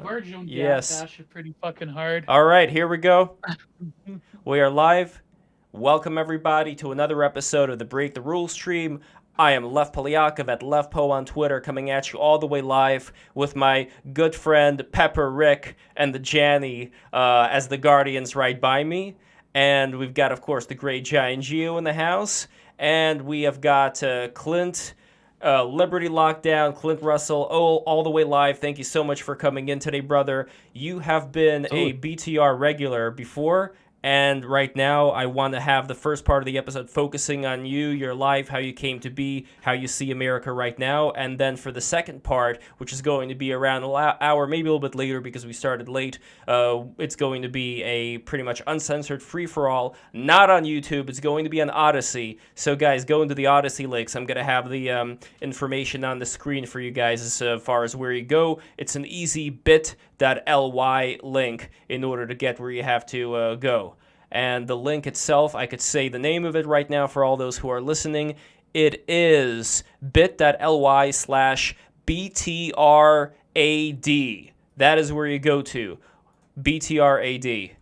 virgin gas Yes. Ash is pretty fucking hard. All right, here we go. We are live. Welcome, everybody, to another episode of the Break the Rules stream. I am Lev Polyakov at Lev Po on Twitter, coming at you all the way live with my good friend Pepper, Rick, and the Janny as the Guardians right by me. And we've got, of course, the great Giant Geo in the house. And we have got Clint, Liberty Lockdown, Clint Russell, all the way live. Thank you so much for coming in today, brother. You have been a Absolutely. BTR regular before, and right now I want to have the first part of the episode focusing on you, your life, how you came to be, how you see America right now, and then for the second part, which is going to be around an hour, maybe a little bit later because we started late, it's going to be a pretty much uncensored free-for-all, not on YouTube, it's going to be on Odyssey. So guys, go into the Odyssey links. I'm going to have the information on the screen for you guys as far as where you go. It's an easy bit.ly link in order to get where you have to go. And the link itself, I could say the name of it right now for all those who are listening. It is bit.ly/BTRAD. That is where you go to. BTRAD.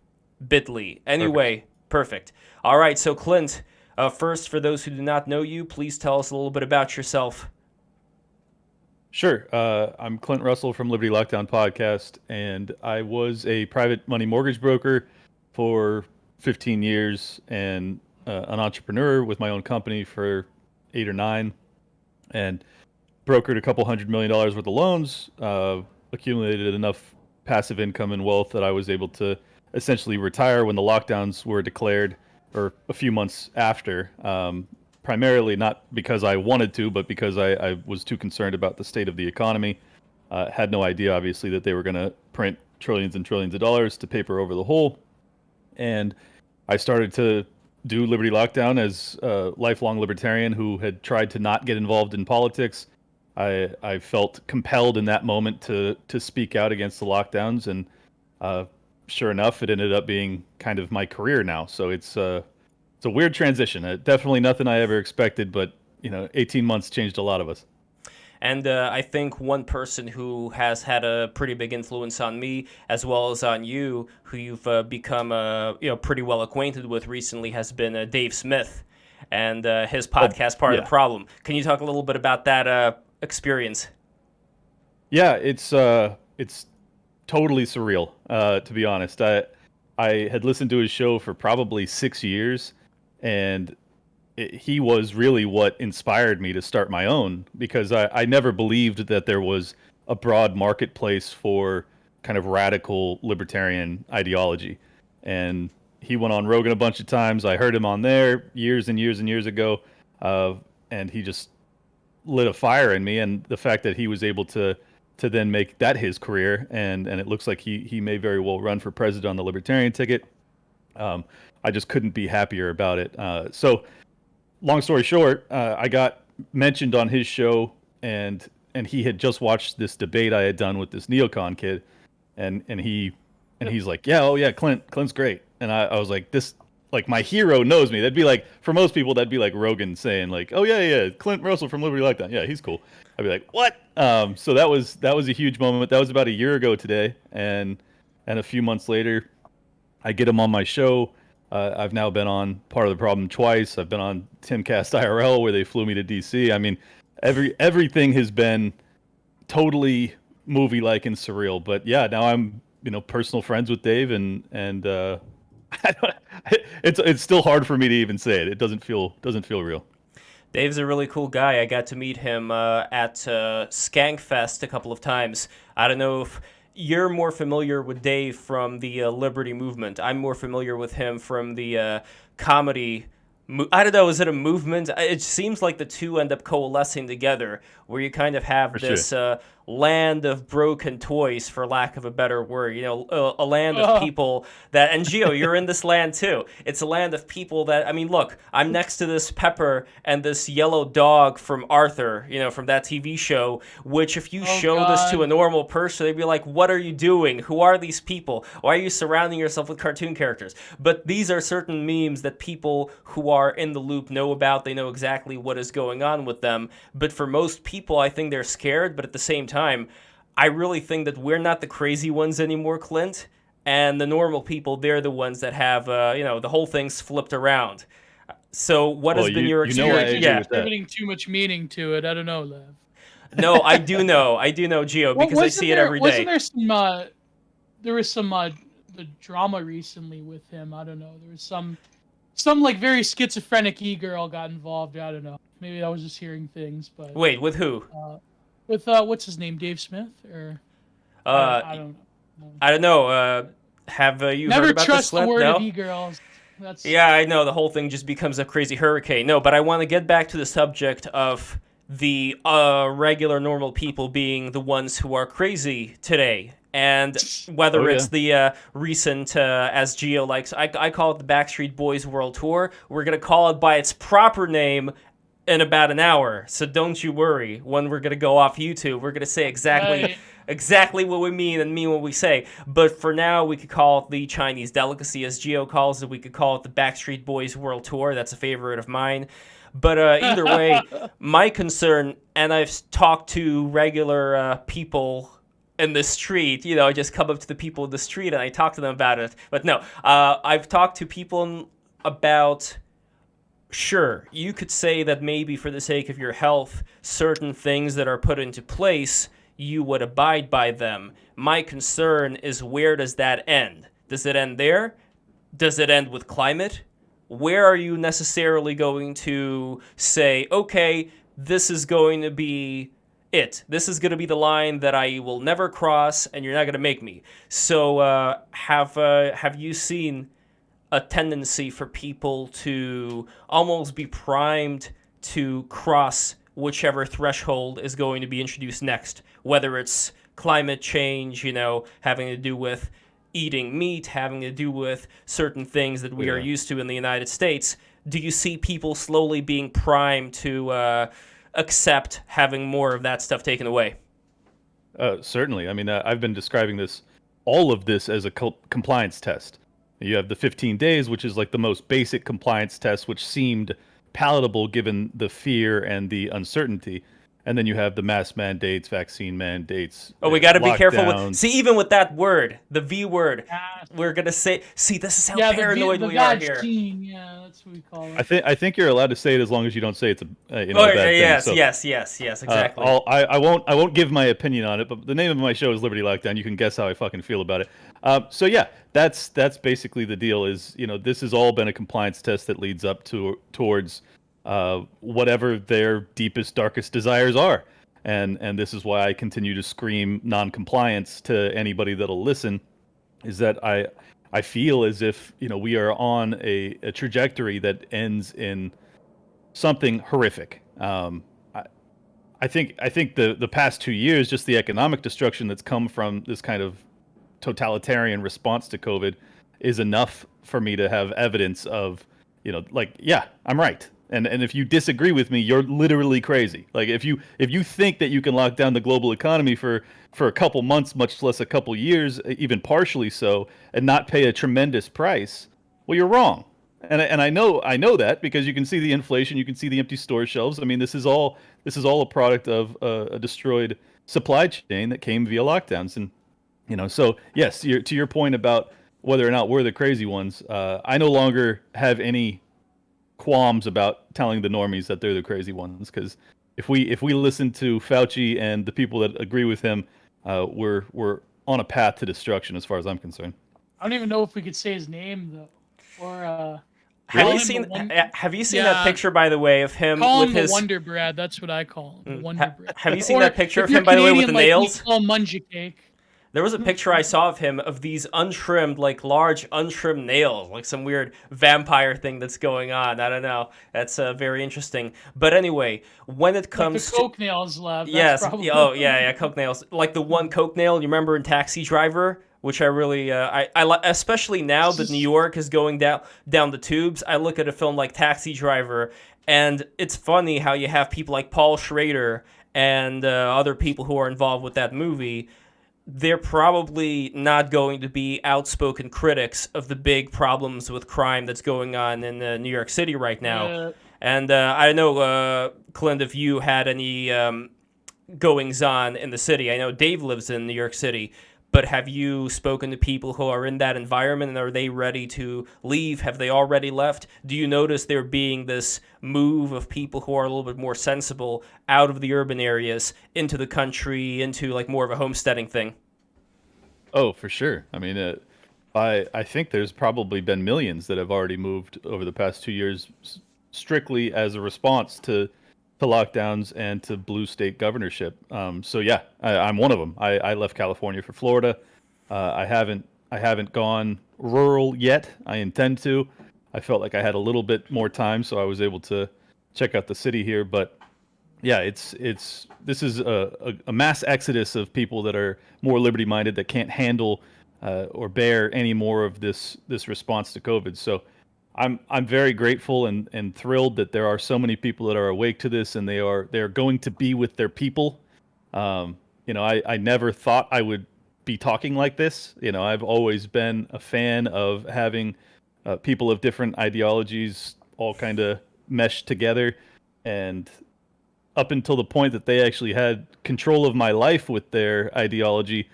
Bit.ly. Anyway, perfect. All right, so Clint, first, for those who do not know you, please tell us a little bit about yourself. Sure. I'm Clint Russell from Liberty Lockdown Podcast, and I was a private money mortgage broker for 15 years and an entrepreneur with my own company for 8 or 9, and brokered a couple $100 million worth of loans, accumulated enough passive income and wealth that I was able to essentially retire when the lockdowns were declared, or a few months after. Primarily not because I wanted to, but because I was too concerned about the state of the economy. Had no idea, obviously, that they were going to print trillions and trillions of dollars to paper over the hole. And I started to do Liberty Lockdown as a lifelong libertarian who had tried to not get involved in politics. I felt compelled in that moment to speak out against the lockdowns, and sure enough, it ended up being kind of my career now. So it's a weird transition. Definitely nothing I ever expected, but 18 months changed a lot of us. And I think one person who has had a pretty big influence on me, as well as on you, who you've become pretty well acquainted with recently, has been Dave Smith and his podcast, Part of the Problem. Can you talk a little bit about that experience? Yeah, it's totally surreal, to be honest. I had listened to his show for probably 6 years, and he was really what inspired me to start my own, because I never believed that there was a broad marketplace for kind of radical libertarian ideology. And he went on Rogan a bunch of times. I heard him on there years and years and years ago, and he just lit a fire in me. And the fact that he was able to then make that his career, and it looks like he may very well run for president on the libertarian ticket. I just couldn't be happier about it. So long story short, I got mentioned on his show, and he had just watched this debate I had done with this neocon kid, and he's like, yeah, Clint's great. And I was like, this, like, my hero knows me. That'd be like, for most people, that'd be like Rogan saying like, oh yeah, Clint Russell from Liberty Lockdown. Yeah, he's cool. I'd be like, what? So that was a huge moment. That was about a year ago today, and a few months later, I get him on my show. I've now been on Part of the Problem twice. I've been on Timcast IRL, where they flew me to DC. I memean, everything has been totally movie-like and surreal. But yeah, now I'm personal friends with Dave, and it's still hard for me to even say it. It doesn't feel real. Dave's a really cool guy. I got to meet him at Skankfest a couple of times. I don't know if you're more familiar with Dave from the Liberty movement. I'm more familiar with him from the comedy. I don't know, is it a movement? It seems like the two end up coalescing together, where you kind of have For this sure. land of broken toys, for lack of a better word. A land of people that, and Gio, you're in this land too. It's a land of people that, I mean, look, I'm next to this Pepper and this yellow dog from Arthur, from that TV show, which if you show this to a normal person, they'd be like, what are you doing? Who are these people? Why are you surrounding yourself with cartoon characters? But these are certain memes that people who are in the loop know about. They know exactly what is going on with them. But for most people, I think they're scared, but at the same time, I really think that we're not the crazy ones anymore, Clint, and the normal people, they're the ones that have, the whole thing's flipped around. So what has been your you know I experience? agree Yeah. with that. Attributing too much meaning to it. I don't know, Lev. No, I do know, Gio, because I see it every day. Wasn't there some? There was some the drama recently with him. I don't know. There was some like very schizophrenic e-girl got involved. I don't know. Maybe I was just hearing things, but Wait, with who? with what's his name, Dave Smith, or I don't know. I don't know. Have you Never heard about trust this, the Clint? word No? of e-girls. That's Yeah, I know. The whole thing just becomes a crazy hurricane. No, but I want to get back to the subject of the regular, normal people being the ones who are crazy today. And whether it's the recent, as Gio likes, I call it the Backstreet Boys World Tour. We're going to call it by its proper name in about an hour. So don't you worry. When we're going to go off YouTube, we're going to say exactly what we mean and mean what we say. But for now, we could call it the Chinese delicacy, as Gio calls it. We could call it the Backstreet Boys World Tour. That's a favorite of mine. But either way, my concern, and I've talked to regular people in the street, I just come up to the people in the street and I talk to them about it. But no, I've talked to people about, sure, you could say that maybe for the sake of your health, certain things that are put into place, you would abide by them. My concern is, where does that end? Does it end there? Does it end with climate? Where are you necessarily going to say, okay, this is going to be it. This is going to be the line that I will never cross, and you're not going to make me. So have you seen a tendency for people to almost be primed to cross whichever threshold is going to be introduced next, whether it's climate change, having to do with eating meat, having to do with certain things that we are used to in the United States? Do you see people slowly being primed to accept having more of that stuff taken away? Certainly. I mean, I've been describing all of this as a compliance test. You have the 15 days, which is like the most basic compliance test, which seemed palatable given the fear and the uncertainty. And then you have the mask mandates, vaccine mandates. Oh, we got to be careful lockdowns. See, even with that word, the V word, we're going to say, see, this is how paranoid we are here. Yeah, that's what we call it. I think you're allowed to say it as long as you don't say it's a bad thing. Yes, exactly. I won't give my opinion on it, but the name of my show is Liberty Lockdown. You can guess how I fucking feel about it. So yeah, that's basically the deal. Is this has all been a compliance test that leads up towards whatever their deepest, darkest desires are, and this is why I continue to scream non-compliance to anybody that'll listen. Is that I feel as if we are on a trajectory that ends in something horrific. I think the past 2 years, just the economic destruction that's come from this kind of totalitarian response to COVID, is enough for me to have evidence of, I'm right. And if you disagree with me, you're literally crazy. Like if you think that you can lock down the global economy for a couple months, much less a couple years, even partially so, and not pay a tremendous price, well, you're wrong. And I know that because you can see the inflation, you can see the empty store shelves. I mean, this is all a product of a destroyed supply chain that came via lockdowns. And so yes, to your point about whether or not we're the crazy ones, I no longer have any qualms about telling the normies that they're the crazy ones, because if we listen to Fauci and the people that agree with him, we're on a path to destruction as far as I'm concerned. I don't even know if we could say his name though, or have you seen that picture, by the way, of him call with him his the Wonder Bread? That's what I call him. The Wonder Bread. Have you seen that picture of him, by the way, with the nails? Call him Munja Cake. There was a picture I saw of him of these untrimmed, large untrimmed nails, like some weird vampire thing that's going on. I don't know. That's very interesting. But anyway, when it comes to Coke nails, Lev. Yes. Oh yeah, Coke nails. Like the one Coke nail you remember in Taxi Driver, which I really I especially now that New York is going down the tubes. I look at a film like Taxi Driver, and it's funny how you have people like Paul Schrader and other people who are involved with that movie. They're probably not going to be outspoken critics of the big problems with crime that's going on in New York City right now. And I don't know, Clint, if you had any goings on in the city? I know Dave lives in New York City, but have you spoken to people who are in that environment, and are they ready to leave? Have they already left? Do you notice there being this move of people who are a little bit more sensible out of the urban areas into the country, into like more of a homesteading thing? Oh, for sure. I mean, I think there's probably been millions that have already moved over the past 2 years, strictly as a response to lockdowns and to blue state governorship. So yeah, I'm one of them. I left California for Florida. I haven't gone rural yet. I intend to. I felt like I had a little bit more time, so I was able to check out the city here. But yeah, this is a mass exodus of people that are more liberty minded, that can't handle or bear any more of this response to COVID. So I'm very grateful and thrilled that there are so many people that are awake to this, and they're going to be with their people. I never thought I would be talking like this. I've always been a fan of having people of different ideologies all kind of meshed together, and up until the point that they actually had control of my life with their ideology,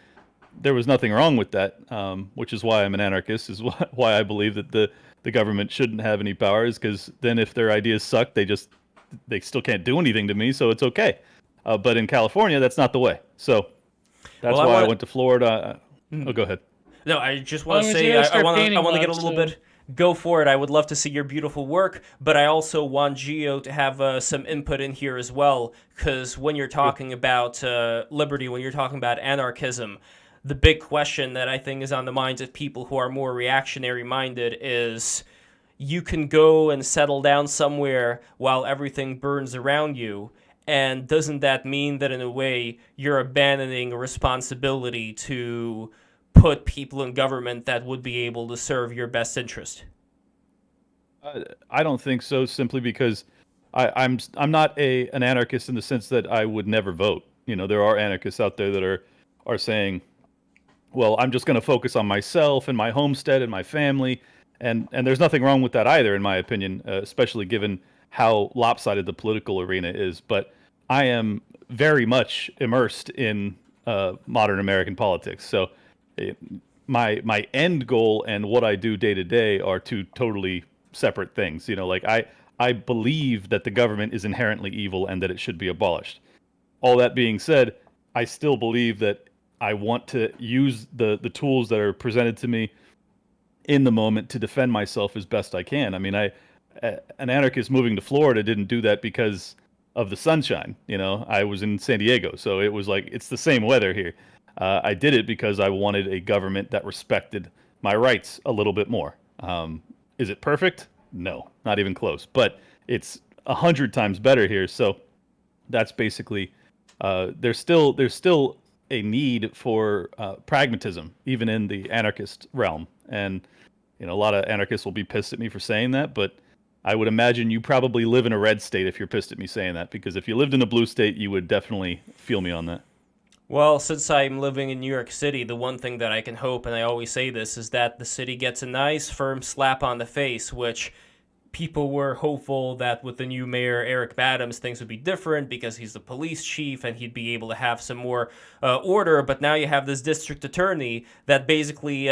there was nothing wrong with that, which is why I'm an anarchist, is why I believe that the government shouldn't have any powers, because then if their ideas suck, they still can't do anything to me, so it's okay. But in California, that's not the way. So that's why I went to Florida. Oh, go ahead. No, I just want to say I want to get a little bit. Go for it. I would love to see your beautiful work, but I also want Gio to have some input in here as well, because when you're talking about liberty, when you're talking about anarchism, the big question that I think is on the minds of people who are more reactionary minded is, you can go and settle down somewhere while everything burns around you, and doesn't that mean that in a way you're abandoning a responsibility to put people in government that would be able to serve your best interest? I don't think so, simply because I'm not an anarchist in the sense that I would never vote. There are anarchists out there that are saying, well, I'm just going to focus on myself and my homestead and my family, and there's nothing wrong with that either, in my opinion, especially given how lopsided the political arena is. But I am very much immersed in modern American politics, so my end goal and what I do day to day are two totally separate things. Like I believe that the government is inherently evil and that it should be abolished. All that being said, I still believe that I want to use the tools that are presented to me in the moment to defend myself as best I can. I mean, an anarchist moving to Florida didn't do that because of the sunshine. I was in San Diego, so it was like, it's the same weather here. I did it because I wanted a government that respected my rights a little bit more. Is it perfect? No, not even close. But it's 100 times better here. So that's basically there's still a need for pragmatism, even in the anarchist realm. And a lot of anarchists will be pissed at me for saying that, but I would imagine you probably live in a red state if you're pissed at me saying that, because if you lived in a blue state, you would definitely feel me on that. Well, since I'm living in New York City, the one thing that I can hope, and I always say this, is that the city gets a nice, firm slap on the face, which people were hopeful that with the new mayor, Eric Adams, things would be different because he's the police chief and he'd be able to have some more order. But now you have this district attorney that basically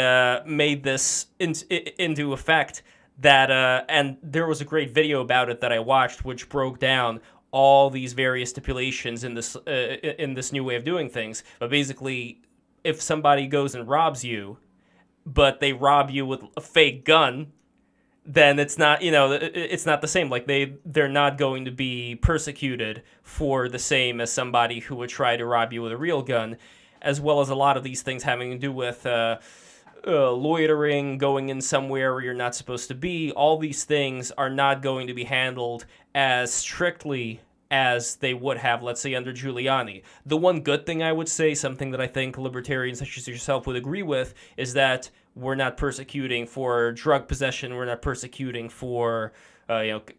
made this into effect. And there was a great video about it that I watched, which broke down all these various stipulations in this new way of doing things. But basically, if somebody goes and robs you, but they rob you with a fake gun, then it's not, it's not the same. Like they're not going to be persecuted for the same as somebody who would try to rob you with a real gun, as well as a lot of these things having to do with loitering, going in somewhere where you're not supposed to be. All these things are not going to be handled as strictly as they would have, let's say, under Giuliani. The one good thing I would say, something that I think libertarians such as yourself would agree with, is that we're not persecuting for drug possession. We're not persecuting for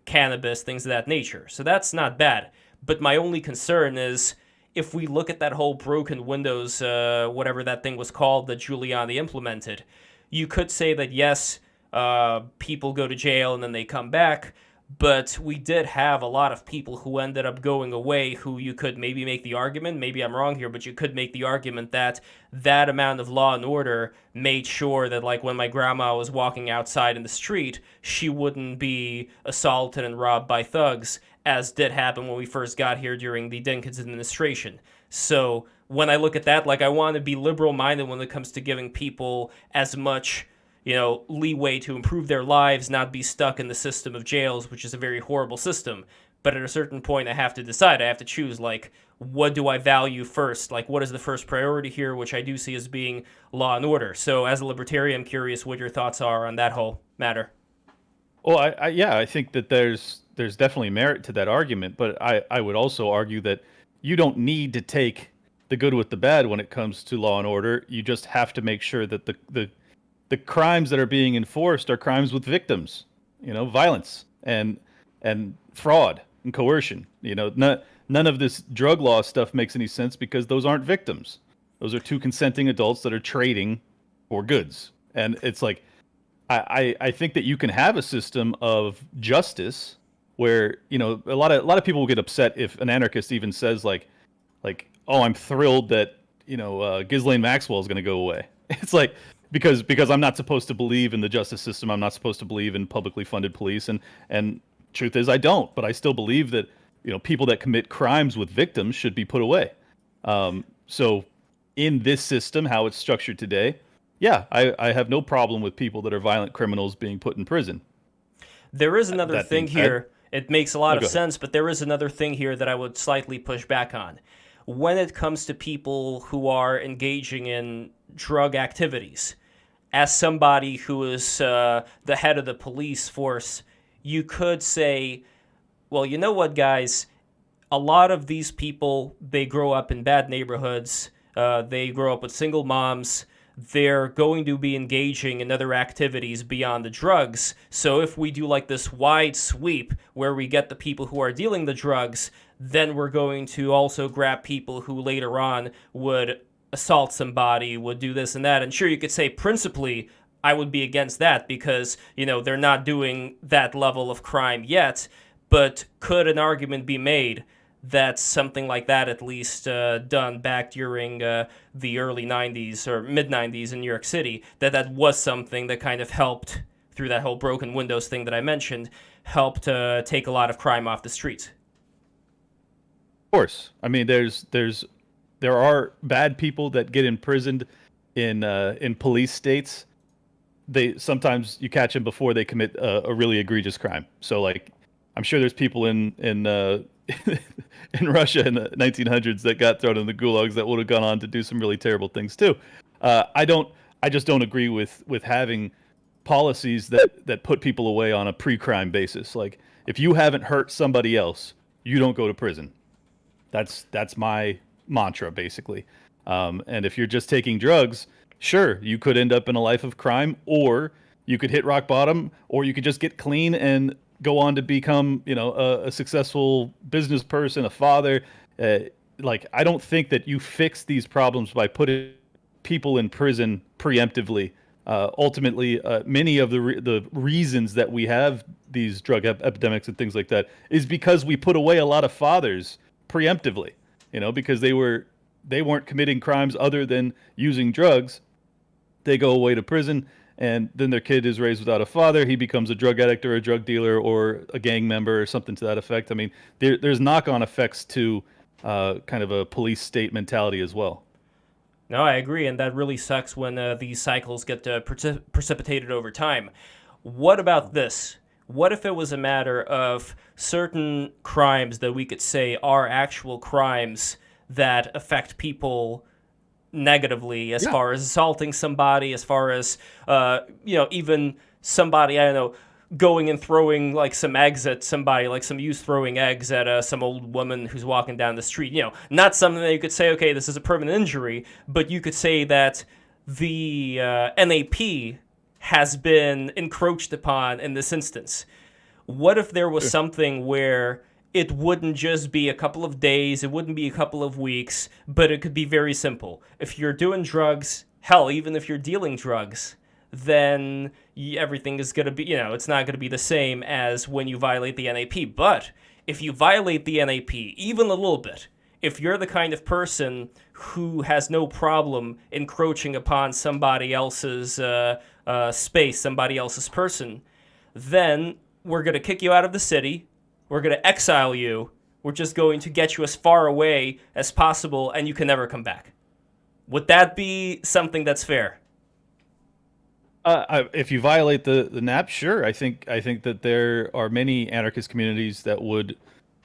cannabis, things of that nature. So that's not bad. But my only concern is, if we look at that whole broken windows, whatever that thing was called that Giuliani implemented, you could say that, yes, people go to jail and then they come back, but we did have a lot of people who ended up going away who you could maybe make the argument, maybe I'm wrong here, but you could make the argument that that amount of law and order made sure that, like, when my grandma was walking outside in the street, she wouldn't be assaulted and robbed by thugs, as did happen when we first got here during the Dinkins administration. So when I look at that, like, I want to be liberal-minded when it comes to giving people as much, leeway to improve their lives, not be stuck in the system of jails, which is a very horrible system. But at a certain point, I have to decide. I have to choose, like, what do I value first? Like, what is the first priority here, which I do see as being law and order. So as a libertarian, I'm curious what your thoughts are on that whole matter. Well, I think that there's definitely merit to that argument, but I would also argue that you don't need to take the good with the bad when it comes to law and order. You just have to make sure that the crimes that are being enforced are crimes with victims, violence and fraud and coercion. None of this drug law stuff makes any sense because those aren't victims. Those are two consenting adults that are trading for goods. And it's like, I think that you can have a system of justice where, a lot of people will get upset if an anarchist even says like, oh, I'm thrilled that, Ghislaine Maxwell is going to go away. It's like, because I'm not supposed to believe in the justice system. I'm not supposed to believe in publicly funded police. And truth is I don't, but I still believe that, people that commit crimes with victims should be put away. So in this system, how it's structured today, yeah, I have no problem with people that are violent criminals being put in prison. There is another thing here. It makes a lot of sense, but there is another thing here that I would slightly push back on. When it comes to people who are engaging in drug activities, as somebody who is the head of the police force, you could say, well, you know what, guys? A lot of these people, they grow up in bad neighborhoods. They grow up with single moms. They're going to be engaging in other activities beyond the drugs. So if we do like this wide sweep where we get the people who are dealing the drugs, then we're going to also grab people who later on would assault somebody, would do this and that. And sure, you could say principally, I would be against that because, they're not doing that level of crime yet. But could an argument be made that something like that, at least done back during the early 90s or mid-90s in New York City, that was something that kind of helped, through that whole broken windows thing that I mentioned, helped take a lot of crime off the streets? Of course. I mean, there are bad people that get imprisoned in police states. Sometimes you catch them before they commit a really egregious crime. So, like, I'm sure there's people in in Russia in the 1900s that got thrown in the gulags that would have gone on to do some really terrible things too. I just don't agree with having policies that put people away on a pre-crime basis. Like, if you haven't hurt somebody else, you don't go to prison. That's my mantra, basically. And if you're just taking drugs, sure, you could end up in a life of crime, or you could hit rock bottom, or you could just get clean and go on to become, a successful business person, a father. I don't think that you fix these problems by putting people in prison preemptively. Ultimately, many of the reasons that we have these drug epidemics and things like that is because we put away a lot of fathers preemptively, because they weren't committing crimes other than using drugs. They go away to prison, and then their kid is raised without a father. He becomes a drug addict or a drug dealer or a gang member or something to that effect. I mean, there's knock-on effects to kind of a police state mentality as well. No, I agree, and that really sucks when these cycles get precipitated over time. What about this? What if it was a matter of certain crimes that we could say are actual crimes that affect people negatively, as far as assaulting somebody, as far as, even somebody, I don't know, going and throwing like some eggs at somebody, like some youth throwing eggs at some old woman who's walking down the street. Not something that you could say, okay, this is a permanent injury, but you could say that the NAP has been encroached upon in this instance. What if there was something where it wouldn't just be a couple of days, it wouldn't be a couple of weeks, but it could be very simple. If you're doing drugs, hell, even if you're dealing drugs, then everything is going to be, it's not going to be the same as when you violate the NAP. But if you violate the NAP even a little bit, if you're the kind of person who has no problem encroaching upon somebody else's space, somebody else's person, then we're going to kick you out of the city. We're going to exile you. We're just going to get you as far away as possible, and you can never come back. Would that be something that's fair? If you violate the NAP, sure. I think that there are many anarchist communities that would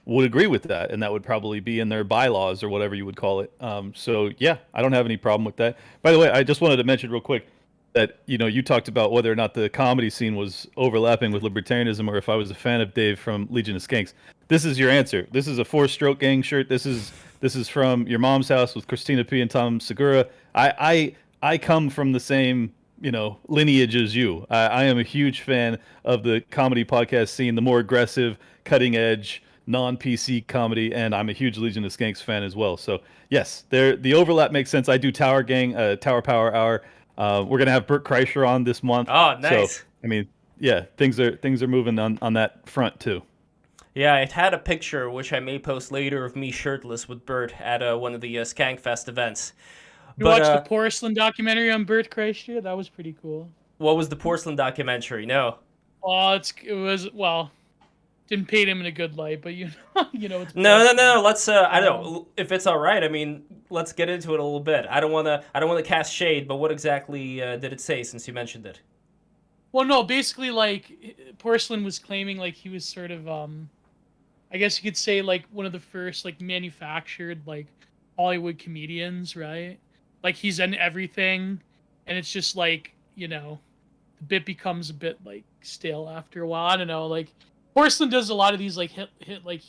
agree with that, and that would probably be in their bylaws or whatever you would call it. So yeah, I don't have any problem with that. By the way, I just wanted to mention real quick that you talked about whether or not the comedy scene was overlapping with libertarianism, or if I was a fan of Dave from Legion of Skanks. This is your answer. This is a 4-Stroke Gang shirt. This is from Your Mom's House with Christina P. and Tom Segura. I come from the same lineage as you. I am a huge fan of the comedy podcast scene, the more aggressive, cutting edge, non-PC comedy, and I'm a huge Legion of Skanks fan as well. So yes, the overlap makes sense. I do Tower Gang, Tower Power Hour. We're gonna have Bert Kreischer on this month. Oh, nice. So, I mean, yeah, things are moving on that front too. Yeah, I had a picture, which I may post later, of me shirtless with Bert at one of the Skankfest events. You watched the Porcelain documentary on Bert Kreischer? That was pretty cool. What was the Porcelain documentary? No. Well, didn't paint him in a good light, but it's No. Let's I don't know if it's all right. I mean, let's get into it a little bit. I don't want to cast shade, but what exactly did it say, since you mentioned it? Well, no, basically, like, Porcelain was claiming, like, he was sort of I guess you could say, like, one of the first, like, manufactured, like, Hollywood comedians, right? Like, he's in everything, and it's just like, the bit becomes a bit, like, stale after a while. I don't know, like, Porcelain does a lot of these, like, hit like,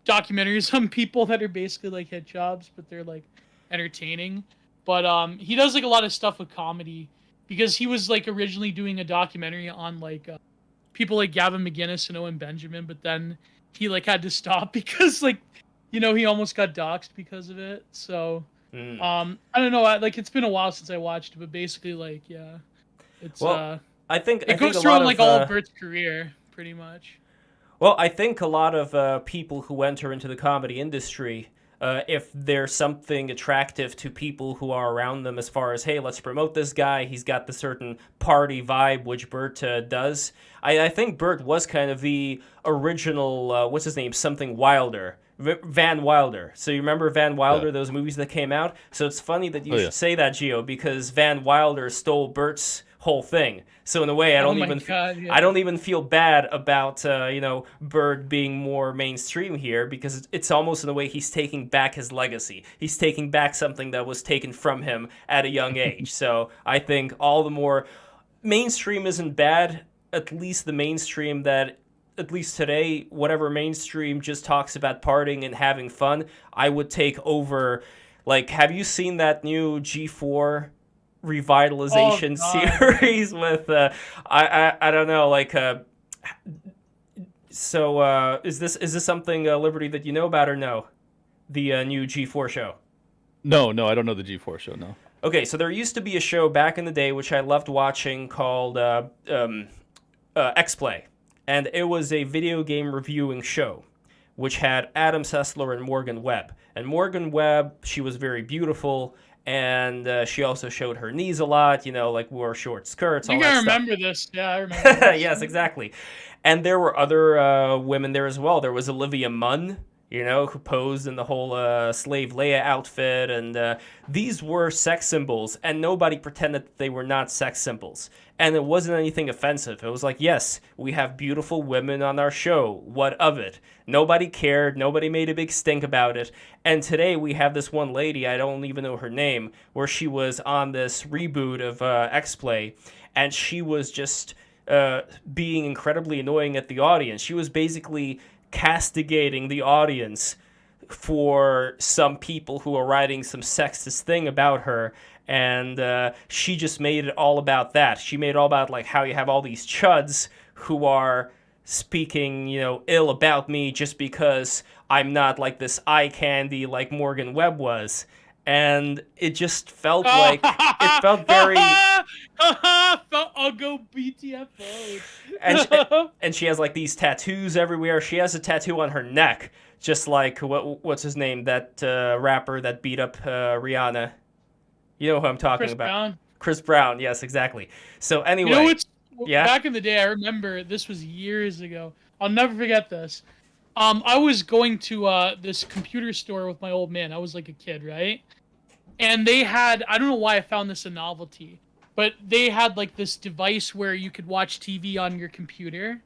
documentaries on people that are basically, like, hit jobs, but they're, like, entertaining. But he does, like, a lot of stuff with comedy, because he was, like, originally doing a documentary on, like, people like Gavin McInnes and Owen Benjamin, but then he, like, had to stop because, like, he almost got doxxed because of it. So, I don't know. Like, it's been a while since I watched it, but basically, like, yeah, it's I think it goes a through lot like all of Bert's career, pretty much. Well, I think a lot of people who enter into the comedy industry, if there's something attractive to people who are around them, as far as, hey, let's promote this guy, he's got the certain party vibe, which Bert does. I think Bert was kind of the original, what's his name, something Wilder. Van Wilder. So you remember Van Wilder, those movies that came out? So it's funny that you should say that, Gio, because Van Wilder stole Bert's whole thing. So in a way, I don't even feel bad about Bert being more mainstream here, because it's almost in a way he's taking back his legacy. He's taking back something that was taken from him at a young age. So I think all the more mainstream isn't bad. At least the mainstream that, at least today, whatever mainstream just talks about partying and having fun, I would take over. Like, have you seen that new G4 revitalization series with I don't know, like is this something, Liberty, that you know about, or no? The new G4 show? No, I don't know the G4 show, no. Okay, so there used to be a show back in the day which I loved watching called X-Play. And it was a video game reviewing show, which had Adam Sessler and Morgan Webb. And Morgan Webb, she was very beautiful, and she also showed her knees a lot, like wore short skirts, all that stuff. I remember this. Yeah, I remember this. Yes, exactly. And there were other women there as well. There was Olivia Munn, who posed in the whole Slave Leia outfit, and these were sex symbols, and nobody pretended that they were not sex symbols. And it wasn't anything offensive. It was like, yes, we have beautiful women on our show. What of it? Nobody cared. Nobody made a big stink about it. And today we have this one lady, I don't even know her name, where she was on this reboot of X-Play, and she was just being incredibly annoying at the audience. She was basically castigating the audience for some people who are writing some sexist thing about her, and she just made it all about that. She made it all about, like, how you have all these chuds who are speaking, ill about me just because I'm not like this eye candy like Morgan Webb was. And it just felt like, it felt very... I'll go BTFO. And she has like these tattoos everywhere. She has a tattoo on her neck, just like what's his name, that rapper that beat up Rihanna. You know who I'm talking Chris about? Brown. Chris Brown. Yes, exactly. So anyway, You know what's yeah. back in the day? I remember this was years ago. I'll never forget this. I was going to this computer store with my old man. I was like a kid, right? And they had, I don't know why I found this a novelty, but they had like this device where you could watch TV on your computer.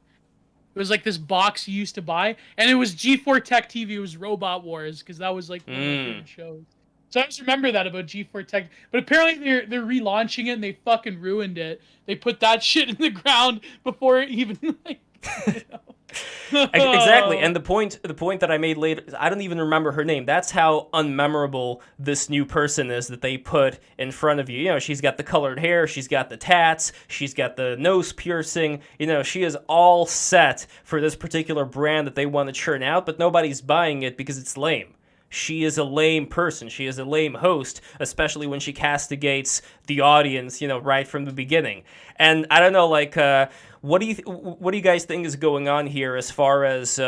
It was like this box you used to buy, and it was G4 Tech TV. It was Robot Wars, because that was like one of my favorite shows. So I just remember that about G4 Tech. But apparently they're relaunching it, and they fucking ruined it. They put that shit in the ground before it even like. You know. Exactly, and the point that I made later, I don't even remember her name. That's how unmemorable this new person is that they put in front of you. You know, she's got the colored hair, she's got the tats, she's got the nose piercing. You know, she is all set for this particular brand that they want to churn out, but nobody's buying it because it's lame. She is a lame person. She is a lame host, especially when she castigates the audience, you know, right from the beginning. And I don't know, like, what do you guys think is going on here as far as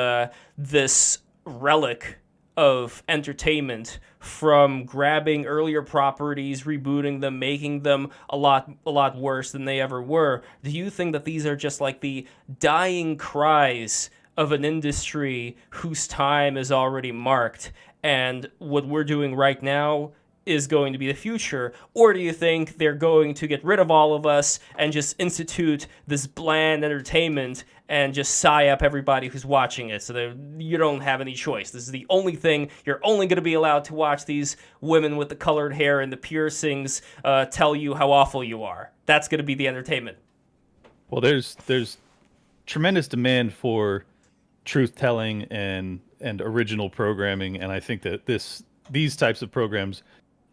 this relic of entertainment from grabbing earlier properties, rebooting them, making them a lot worse than they ever were? Do you think that these are just like the dying cries of an industry whose time is already marked, and what we're doing right now is going to be the future? Or do you think they're going to get rid of all of us and just institute this bland entertainment and just sigh up everybody who's watching it so that you don't have any choice? This is the only thing. You're only going to be allowed to watch these women with the colored hair and the piercings tell you how awful you are. That's going to be the entertainment. Well, there's tremendous demand for truth-telling and original programming, and I think that these types of programs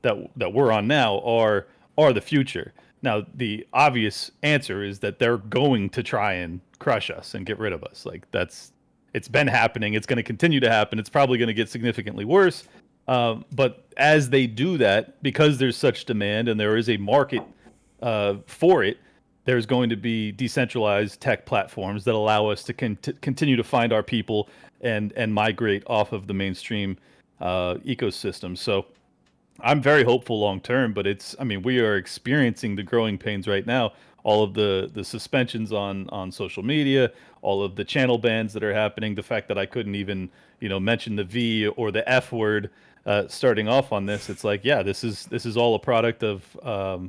that we're on now are the future. Now, the obvious answer is that they're going to try and crush us and get rid of us. Like, it's been happening. It's going to continue to happen. It's probably going to get significantly worse. But as they do that, because there's such demand and there is a market for it, there's going to be decentralized tech platforms that allow us to continue to find our people and migrate off of the mainstream ecosystem. So I'm very hopeful long term, but we are experiencing the growing pains right now. All of the suspensions on social media, all of the channel bans that are happening, the fact that I couldn't even, mention the V or the F word starting off on this. It's like, yeah, this is all a product of, a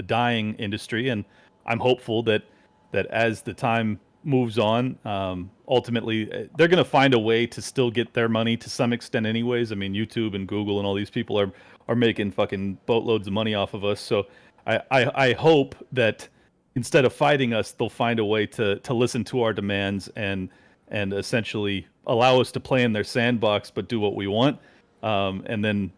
dying industry. And I'm hopeful that as the time moves on, ultimately they're going to find a way to still get their money to some extent anyways. I mean, YouTube and Google and all these people are making fucking boatloads of money off of us. So I hope that instead of fighting us, they'll find a way to listen to our demands and essentially allow us to play in their sandbox, but do what we want. And then,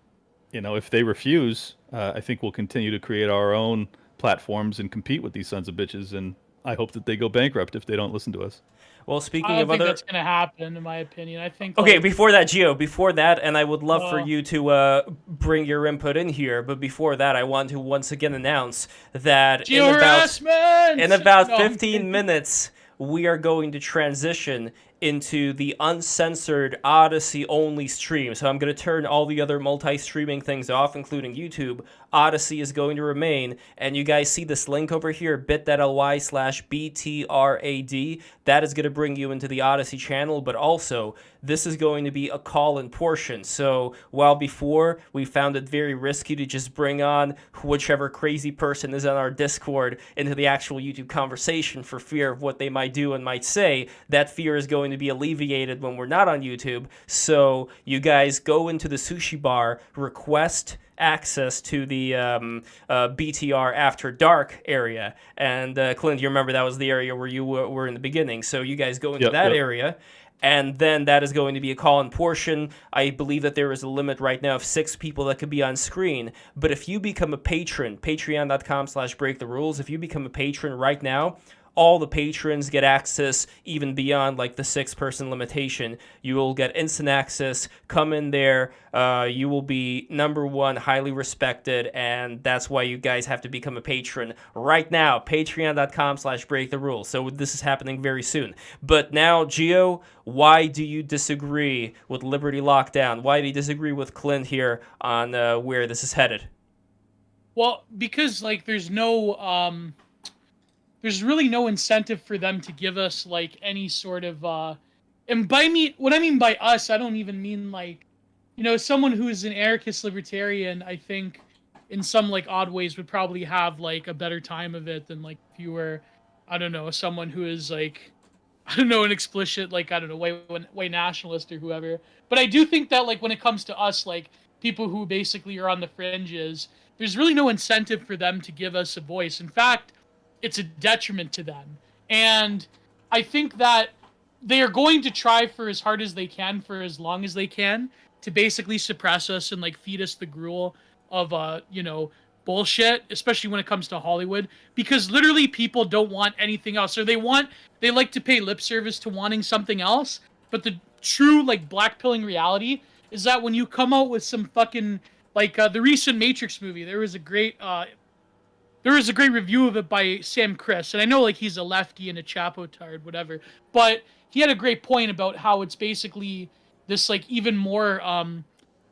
if they refuse, I think we'll continue to create our own platforms and compete with these sons of bitches. And I hope that they go bankrupt if they don't listen to us. Well, speaking I of don't think other, that's gonna happen, in my opinion. I think. okay, like, before that, and I would love for you to bring your input in here. But before that, I want to once again announce that in about 15 minutes, we are going to transition into the uncensored Odyssey-only stream. So I'm going to turn all the other multi-streaming things off, including YouTube. Odyssey is going to remain, and you guys see this link over here, bit.ly/BTRAD. That is going to bring you into the Odyssey channel, but also this is going to be a call-in portion. So while before we found it very risky to just bring on whichever crazy person is on our Discord into the actual YouTube conversation for fear of what they might do and might say, that fear is going to be alleviated when we're not on YouTube. So you guys go into the sushi bar, request access to the BTR After Dark area. And Clint, you remember that was the area where you were in the beginning. So you guys go into that area, and then that is going to be a call-in portion. I believe that there is a limit right now of 6 people that could be on screen. But if you become a patron, patreon.com/breaktherules, if you become a patron right now, all the patrons get access even beyond like the 6-person limitation. You will get instant access. Come in there. You will be number one, highly respected, and that's why you guys have to become a patron right now. Patreon.com/breaktherules. So this is happening very soon. But now, Gio, why do you disagree with Liberty Lockdown? Why do you disagree with Clint here on where this is headed? Well, because like there's really no incentive for them to give us like any sort of and by me, what I mean by us, I don't even mean like, someone who is an anarchist libertarian, I think in some like odd ways would probably have like a better time of it than like if you were, I don't know, someone who is like, I don't know, an explicit like, I don't know, way nationalist or whoever. But I do think that like when it comes to us, like people who basically are on the fringes, there's really no incentive for them to give us a voice. In fact, it's a detriment to them. And I think that they are going to try for as hard as they can for as long as they can to basically suppress us and like feed us the gruel of bullshit, especially when it comes to Hollywood, because literally people don't want anything else, or they like to pay lip service to wanting something else. But the true like blackpilling reality is that when you come out with some fucking like the recent Matrix movie, there was a great review of it by Sam Chris, and I know like he's a lefty and a Chapo-tard, whatever, but he had a great point about how it's basically this like even more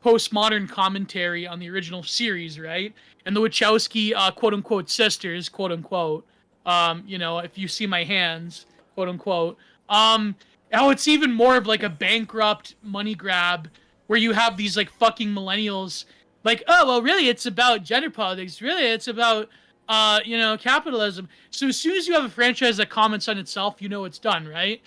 postmodern commentary on the original series, right? And the Wachowski quote unquote sisters, quote unquote, if you see my hands, quote unquote, how it's even more of like a bankrupt money grab where you have these like fucking millennials like, oh well, really it's about gender politics, really it's about capitalism. So as soon as you have a franchise that comments on itself, it's done, right?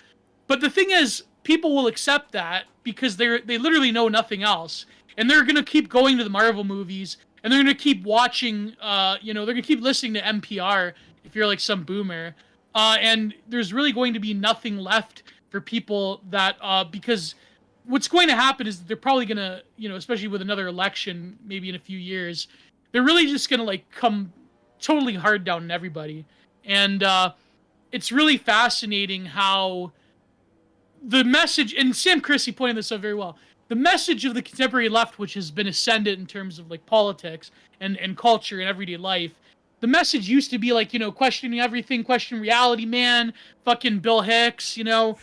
But the thing is, people will accept that because they literally know nothing else, and they're gonna keep going to the Marvel movies, and they're gonna keep watching. They're gonna keep listening to NPR if you're like some boomer, and there's really going to be nothing left for people that because what's going to happen is they're probably gonna, especially with another election, maybe in a few years, they're really just gonna like come totally hard down on everybody. And it's really fascinating how the message, and Sam Chrissy pointed this out very well, the message of the contemporary left, which has been ascendant in terms of like politics and culture and everyday life, the message used to be like, questioning everything, question reality, man, fucking Bill Hicks, Now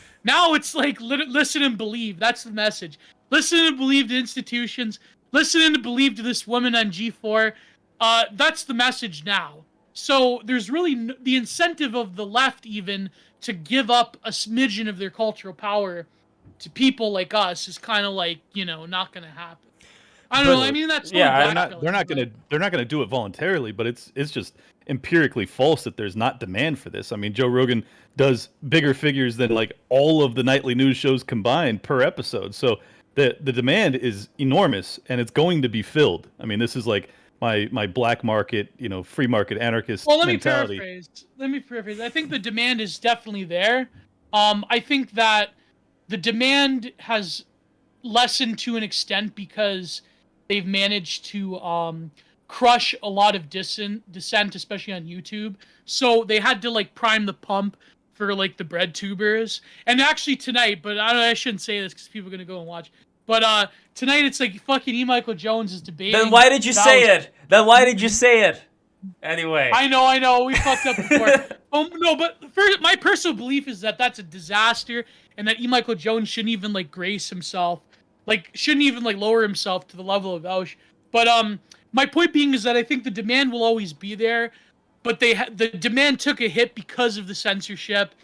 it's like, listen and believe. That's the message. Listen and believe to institutions. Listen and believe to this woman on G4. That's the message now. So there's really the incentive of the left even to give up a smidgen of their cultural power to people like us is kind of like, not going to happen. I don't know. I mean, that's they're not gonna do it voluntarily, but it's just empirically false that there's not demand for this. I mean, Joe Rogan does bigger figures than like all of the nightly news shows combined per episode. So the demand is enormous, and it's going to be filled. I mean, this is like my black market, free market anarchist mentality. Let me paraphrase. I think the demand is definitely there. I think that the demand has lessened to an extent because they've managed to crush a lot of dissent, especially on YouTube. So they had to like prime the pump for like the bread tubers. And actually tonight, but I shouldn't say this because people are gonna go and watch. But tonight it's like fucking E. Michael Jones is debating. Then why did you say it? Anyway. I know. We fucked up before. No, but my personal belief is that that's a disaster, and that E. Michael Jones shouldn't even like grace himself, like shouldn't even like lower himself to the level of Ausch. But my point being is that I think the demand will always be there, but the demand took a hit because of the censorship,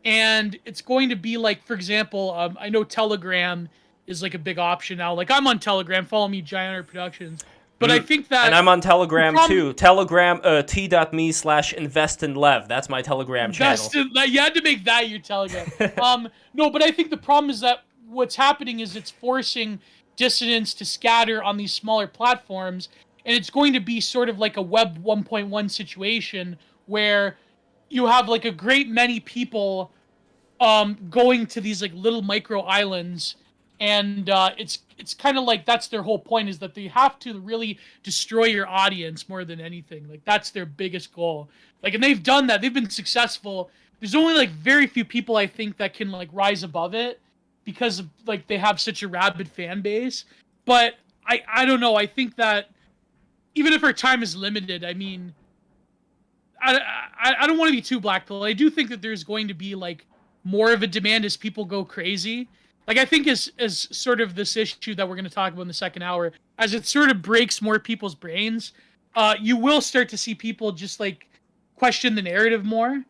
and it's going to be like, for example, I know Telegram is like a big option now. Like I'm on Telegram, follow me, Giant Art Productions. But I think that, and I'm on Telegram too. Telegram t.me/investinlev. That's my Telegram channel. You had to make that your Telegram. No, but I think the problem is that what's happening is it's forcing dissidents to scatter on these smaller platforms, and it's going to be sort of like a Web 1.1 situation where you have like a great many people going to these like little micro islands and it's kind of like that's their whole point, is that they have to really destroy your audience more than anything. Like that's their biggest goal. Like, and they've done that. They've been successful. There's only like very few people I think that can like rise above it because of, like they have such a rabid fan base. But I don't know. I think that even if our time is limited, I mean, I don't want to be too black pill. I do think that there's going to be like more of a demand as people go crazy. Like I think as sort of this issue that we're going to talk about in the second hour, as it sort of breaks more people's brains, you will start to see people just like question the narrative more.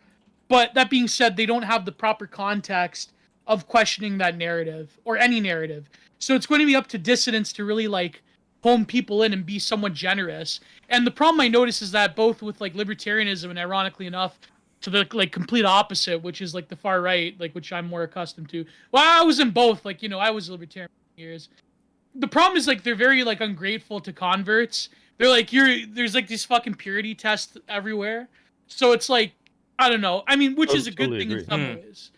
But that being said, they don't have the proper context of questioning that narrative or any narrative. So it's going to be up to dissidents to really like home people in and be somewhat generous. And the problem I notice is that both with like libertarianism and ironically enough to the like complete opposite, which is like the far right, like which I'm more accustomed to. Well, I was in both, like, you know, I was a libertarian for years. The problem is like they're very like ungrateful to converts. They're like there's like these fucking purity tests everywhere. So it's like I don't know. I mean, which is a good Totally thing agree. in some ways.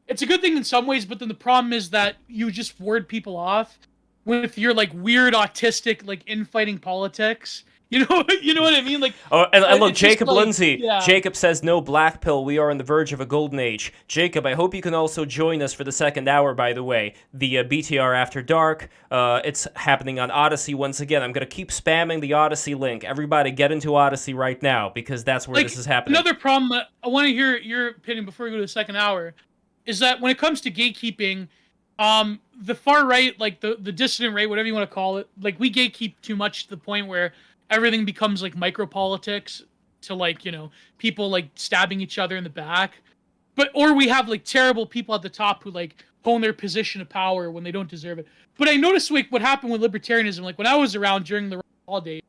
It's a good thing in some ways, but then the problem is that you just ward people off with your like weird autistic like infighting politics. You know what I mean? Like, oh, and look, it's just Jacob like, Lindsay. yeah. Jacob says no black pill. We are on the verge of a golden age. Jacob, I hope you can also join us for the second hour. By the way, the BTR After Dark. It's happening on Odyssey once again. I'm gonna keep spamming the Odyssey link. Everybody, get into Odyssey right now because that's where Like, this is happening. Another problem I want to hear your opinion before we go to the second hour is that when it comes to gatekeeping, the far right, like the dissident right, whatever you want to call it, like we gatekeep too much to the point where everything becomes like micropolitics to like, you know, people like stabbing each other in the back. Or we have like terrible people at the top who like hone their position of power when they don't deserve it. But I noticed like what happened with libertarianism, like when I was around during the Raw days,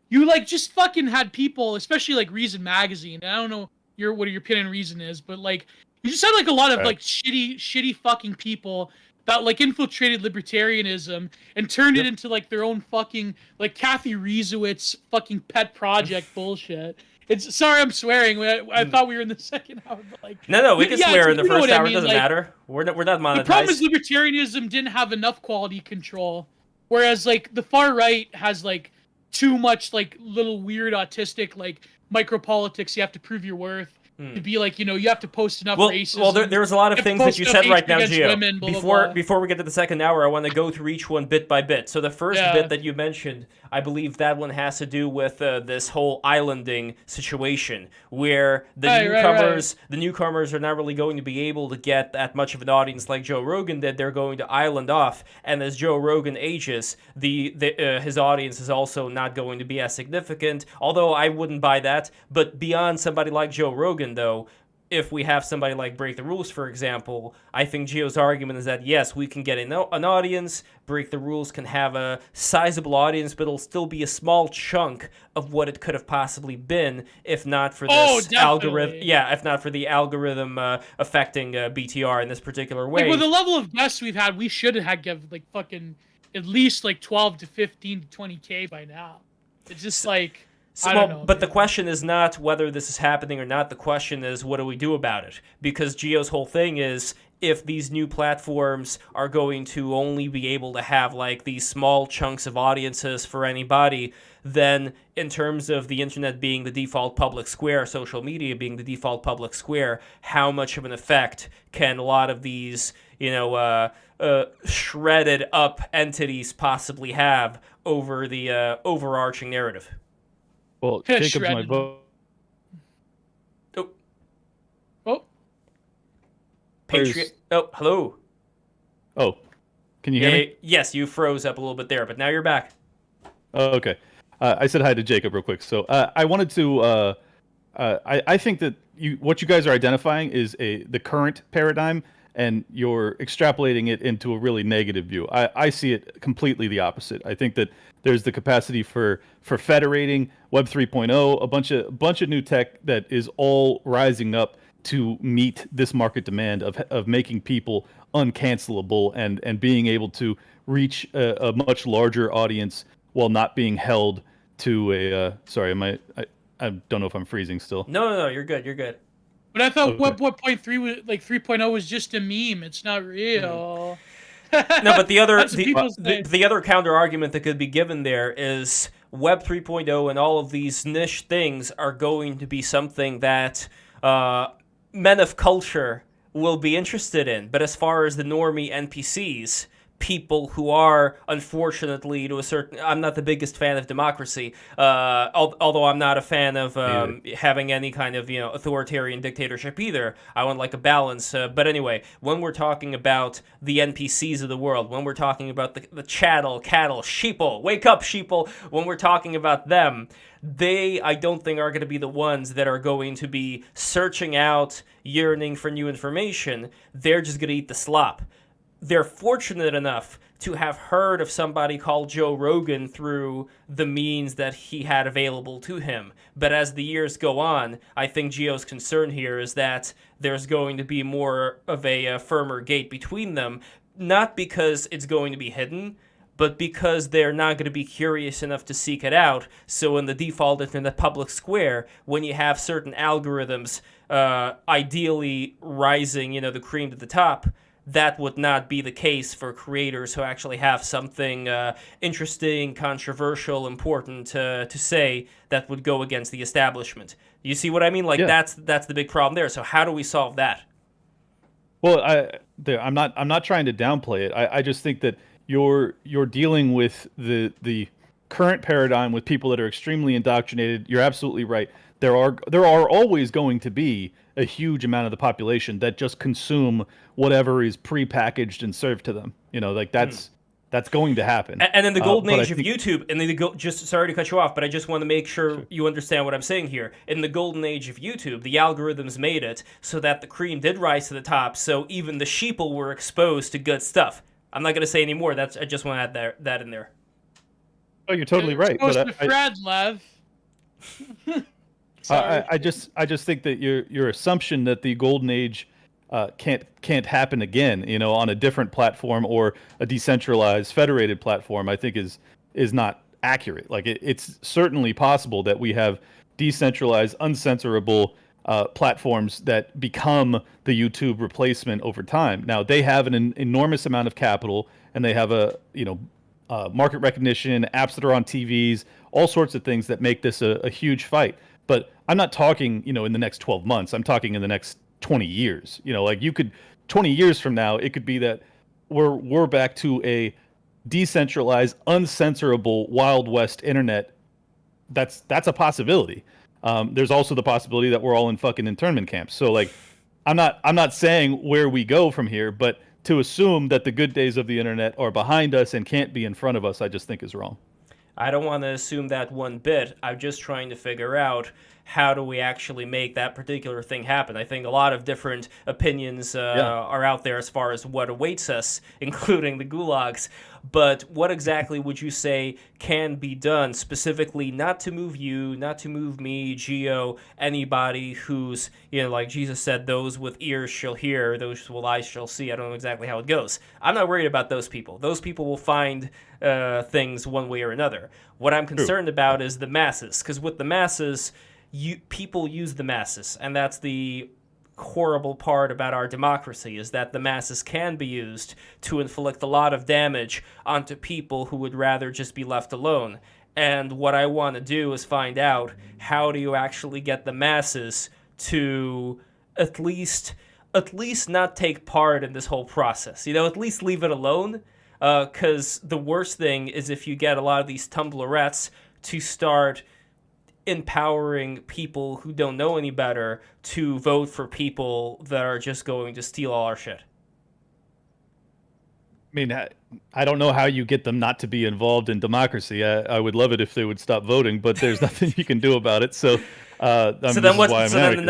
you like just fucking had people, especially like Reason Magazine. And I don't know what your opinion on Reason is, but like you just had like a lot of like shitty fucking people that like infiltrated libertarianism and turned it into like their own fucking like Kathy Riesowitz fucking pet project bullshit. It's sorry I'm swearing. I thought we were in the second hour, but like No, we can swear in the first hour. I mean? It doesn't like, matter. We're not monetized. The problem is libertarianism didn't have enough quality control, whereas like the far right has like too much like little weird autistic like micropolitics. You have to prove your worth. To be like, you know, you have to post enough racism. Well, there's a lot of things that you said right now, Gio. Women, blah, blah, blah. Before we get to the second hour, I want to go through each one bit by bit. So the first bit that you mentioned, I believe that one has to do with this whole islanding situation, where the newcomers are not really going to be able to get that much of an audience like Joe Rogan did. They're going to island off, and as Joe Rogan ages, his audience is also not going to be as significant. Although I wouldn't buy that, but beyond somebody like Joe Rogan, though, if we have somebody like Break the Rules, for example, I think Gio's argument is that, yes, we can get an audience, Break the Rules can have a sizable audience, but it'll still be a small chunk of what it could have possibly been if not for this algorithm. Yeah, if not for the algorithm affecting BTR in this particular way. Like, with the level of guests we've had, we should have give like fucking at least like 12 to 15 to 20K by now. It's just like... I don't know, but the question is not whether this is happening or not. The question is, what do we do about it? Because Gio's whole thing is, if these new platforms are going to only be able to have like these small chunks of audiences for anybody, then in terms of the internet being the default public square, social media being the default public square, how much of an effect can a lot of these, you know, shredded up entities possibly have over the overarching narrative? Well, Jacob's my vote. Patriot. Oh, hello. Oh, can you hear me? Yes, you froze up a little bit there, but now you're back. Oh, okay. I said hi to Jacob real quick. So I wanted to. I think that what you guys are identifying is the current paradigm, and you're extrapolating it into a really negative view. I see it completely the opposite. I think that there's the capacity for federating, Web 3.0, a bunch of new tech that is all rising up to meet this market demand of making people uncancelable and being able to reach a much larger audience while not being held to a. Sorry, I don't know if I'm freezing still. No, you're good. You're good. But I thought Web 1.3 was like 3.0 was just a meme. It's not real. No, but the other That's what people say. the other counter argument that could be given there is Web 3.0 and all of these niche things are going to be something that men of culture will be interested in. But as far as the normie NPCs, people who are unfortunately to a certain, I'm not the biggest fan of democracy, although I'm not a fan of having any kind of authoritarian dictatorship either. I want like a balance. But anyway, when we're talking about the NPCs of the world, when we're talking about the chattel, cattle, sheeple, wake up sheeple, when we're talking about them, they, I don't think, are going to be the ones that are going to be searching out, yearning for new information. They're just going to eat the slop. They're fortunate enough to have heard of somebody called Joe Rogan through the means that he had available to him. But as the years go on, I think Gio's concern here is that there's going to be more of a firmer gate between them, not because it's going to be hidden, but because they're not going to be curious enough to seek it out. So in the default internet public square, when you have certain algorithms ideally rising, the cream to the top, that would not be the case for creators who actually have something interesting, controversial, important to say that would go against the establishment. You see what I mean? Like that's the big problem there. So how do we solve that? Well, I'm not trying to downplay it. I just think that you're dealing with the current paradigm with people that are extremely indoctrinated. You're absolutely right. There are always going to be a huge amount of the population that just consume whatever is prepackaged and served to them. That's going to happen. And in the golden age of YouTube, and just sorry to cut you off, but I just want to make sure you understand what I'm saying here. In the golden age of YouTube, the algorithms made it so that the cream did rise to the top, so even the sheeple were exposed to good stuff. I'm not going to say any more. I just want to add that in there. Oh, you're totally right. But Fred, Lev. I just think that your assumption that the golden age can't happen again, on a different platform or a decentralized federated platform, I think is not accurate. Like it's certainly possible that we have decentralized, uncensorable platforms that become the YouTube replacement over time. Now they have an enormous amount of capital, and they have market recognition, apps that are on TVs, all sorts of things that make this a huge fight. But I'm not talking, in the next 12 months. I'm talking in the next 20 years. 20 years from now, it could be that we're back to a decentralized, uncensorable Wild West internet. That's a possibility. There's also the possibility that we're all in fucking internment camps. So I'm not saying where we go from here, but to assume that the good days of the internet are behind us and can't be in front of us, I just think is wrong. I don't want to assume that one bit. I'm just trying to figure out how do we actually make that particular thing happen. I think a lot of different opinions are out there as far as what awaits us, including the gulags. But what exactly would you say can be done specifically, not to move you, not to move me, Gio, anybody who's, like Jesus said, those with ears shall hear, those with eyes shall see. I don't know exactly how it goes. I'm not worried about those people. Those people will find things one way or another. What I'm concerned about is the masses, because with the masses, people use the masses, and that's the horrible part about our democracy, is that the masses can be used to inflict a lot of damage onto people who would rather just be left alone. And what I want to do is find out, how do you actually get the masses to at least not take part in this whole process? At least leave it alone. Because the worst thing is if you get a lot of these Tumblrettes to start empowering people who don't know any better to vote for people that are just going to steal all our shit. I mean, I don't know how you get them not to be involved in democracy. I would love it if they would stop voting, but there's nothing you can do about it. So, the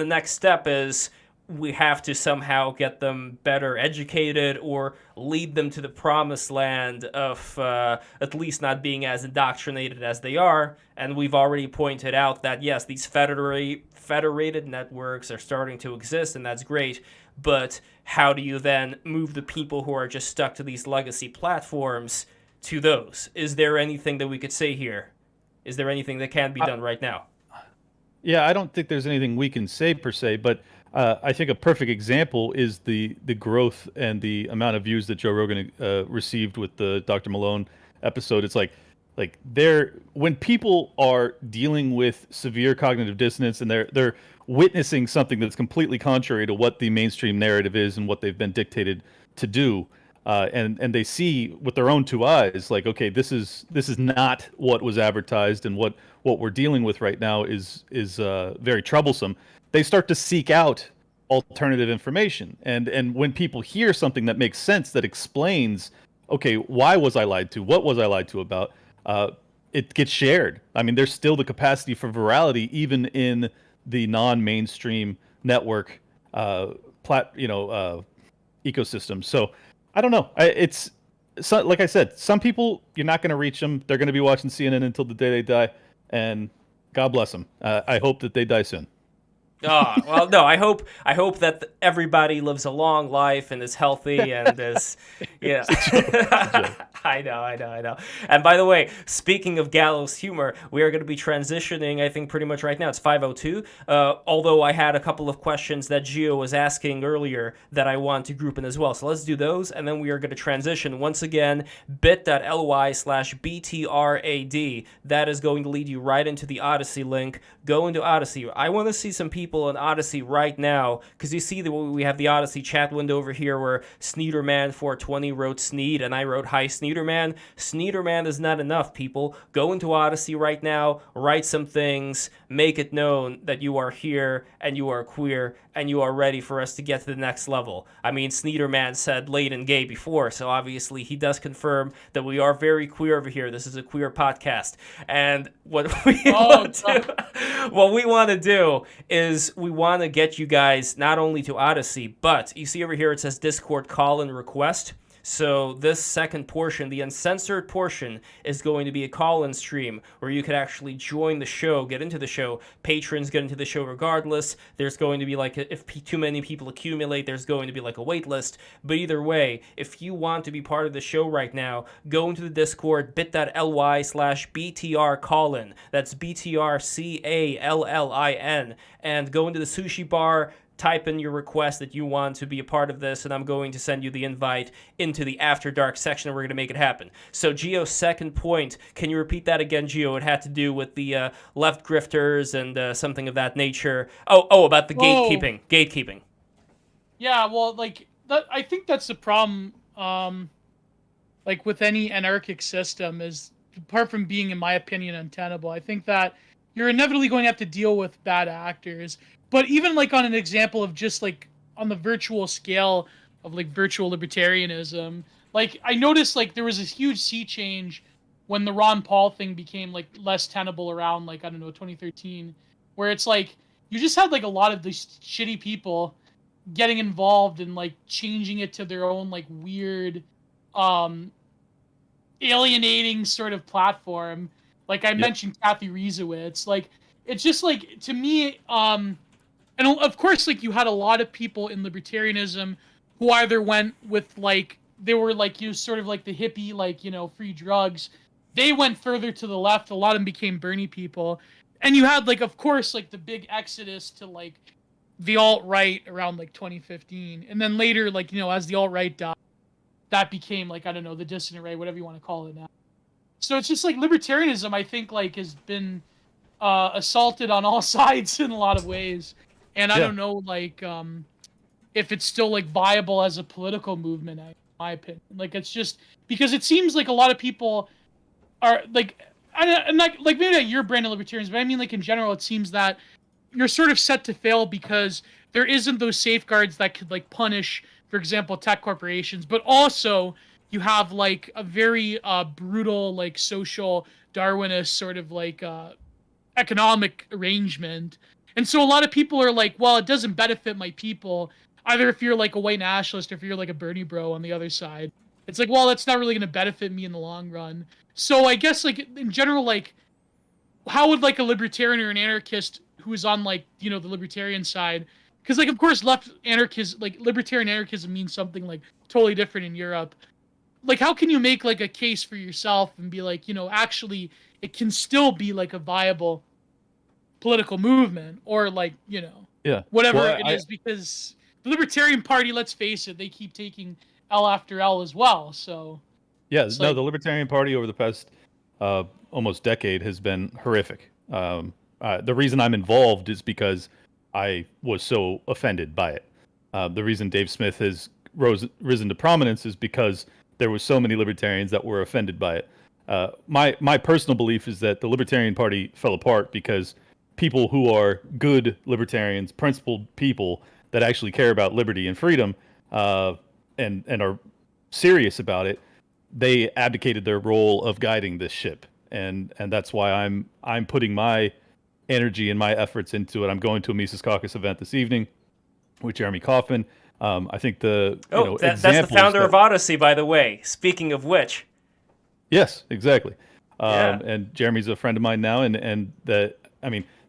next step is we have to somehow get them better educated or lead them to the promised land of at least not being as indoctrinated as they are. And we've already pointed out that, yes, these federated networks are starting to exist, and that's great. But how do you then move the people who are just stuck to these legacy platforms to those? Is there anything that we could say here? Is there anything that can be done right now? Yeah, I don't think there's anything we can say per se, but I think a perfect example is the growth and the amount of views that Joe Rogan received with the Dr. Malone episode. It's like they're when people are dealing with severe cognitive dissonance and they're witnessing something that's completely contrary to what the mainstream narrative is and what they've been dictated to do, and they see with their own two eyes, like, okay, this is not what was advertised, and what we're dealing with right now is very troublesome. They start to seek out alternative information, and when people hear something that makes sense, that explains, okay, why was I lied to? What was I lied to about? It gets shared. I mean, there's still the capacity for virality even in the non-mainstream network ecosystem. So I don't know. It's like I said, some people, you're not going to reach them. They're going to be watching CNN until the day they die, and God bless them. I hope that they die soon. Oh, well, no, I hope that everybody lives a long life and is healthy and is, yeah. I know. And by the way, speaking of gallows humor, we are going to be transitioning, I think, pretty much right now. It's 5:02. Although I had a couple of questions that Gio was asking earlier that I want to group in as well. So let's do those, and then we are going to transition once again, bit.ly/BTRAD. That is going to lead you right into the Odyssey link. Go into Odyssey. I want to see some people on Odyssey right now, because you see we have the Odyssey chat window over here where Sneederman420 wrote Sneed and I wrote Hi Sneederman. Sneederman is not enough, people. Go into Odyssey right now, write some things, make it known that you are here and you are queer and you are ready for us to get to the next level. I mean, Sneederman said late and gay before, so obviously he does confirm that we are very queer over here. This is a queer podcast. And what we want to do is we want to get you guys not only to Odyssey, but you see over here it says Discord call and request. So this second portion, the uncensored portion, is going to be a call-in stream where you could actually join the show, get into the show. Patrons get into the show regardless. There's going to be like, if too many people accumulate, there's going to be like a wait list. But either way, if you want to be part of the show right now, go into the Discord, bit.ly/BTR call-in. That's BTRCALLIN. And go into the sushi bar, type in your request that you want to be a part of this, and I'm going to send you the invite into the After Dark section, and we're going to make it happen. So, Gio's second point, can you repeat that again, Gio? It had to do with the left grifters and something of that nature. Oh, about the gatekeeping. Yeah, well, like, I think that's the problem, like, with any anarchic system is, apart from being, in my opinion, untenable, I think that you're inevitably going to have to deal with bad actors. But even like on an example of just like on the virtual scale of like virtual libertarianism, like I noticed like there was this huge sea change when the Ron Paul thing became like less tenable around like, I don't know, 2013, where it's like you just had like a lot of these shitty people getting involved and like changing it to their own like weird alienating sort of platform. Like I mentioned Kathy Riesowitz, like it's just like, to me, and of course, like, you had a lot of people in libertarianism who either went with, like, they were, like, you sort of like the hippie, like, you know, free drugs. They went further to the left. A lot of them became Bernie people. And you had, like, of course, like, the big exodus to, like, the alt-right around, like, 2015. And then later, like, you know, as the alt-right died, that became, like, I don't know, the dissident right, whatever you want to call it now. So it's just, like, libertarianism, I think, like, has been assaulted on all sides in a lot of ways. And I don't know, like, if it's still, like, viable as a political movement, in my opinion. Like, it's just, because it seems like a lot of people are, like, I'm not, like, maybe not your brand of libertarians, but I mean, like, in general, it seems that you're sort of set to fail because there isn't those safeguards that could, like, punish, for example, tech corporations. But also, you have, like, a very brutal, like, social Darwinist sort of, like, economic arrangement. And so a lot of people are like, well, it doesn't benefit my people, either if you're like a white nationalist or if you're like a Bernie bro on the other side. It's like, well, that's not really going to benefit me in the long run. So I guess, like, in general, like, how would, like, a libertarian or an anarchist who is on, like, you know, the libertarian side, because, like, of course, left anarchism, like, libertarian anarchism means something, like, totally different in Europe. Like, how can you make, like, a case for yourself and be like, you know, actually, it can still be, like, a viable political movement, or, like, you know, Yeah. whatever Well, it is, because the Libertarian Party, let's face it, they keep taking L after L as well. So Yeah, it's no, like, the Libertarian Party over the past almost decade has been horrific. The reason I'm involved is because I was so offended by it. The reason Dave Smith has risen to prominence is because there were so many libertarians that were offended by it. My personal belief is that the Libertarian Party fell apart because people who are good libertarians, principled people that actually care about liberty and freedom, and are serious about it, they abdicated their role of guiding this ship, and that's why I'm putting my energy and my efforts into it. I'm going to a Mises Caucus event this evening with Jeremy Kauffman. I think That's the founder of Odyssey, by the way. Speaking of which. Yes, exactly. Yeah. And Jeremy's a friend of mine now, and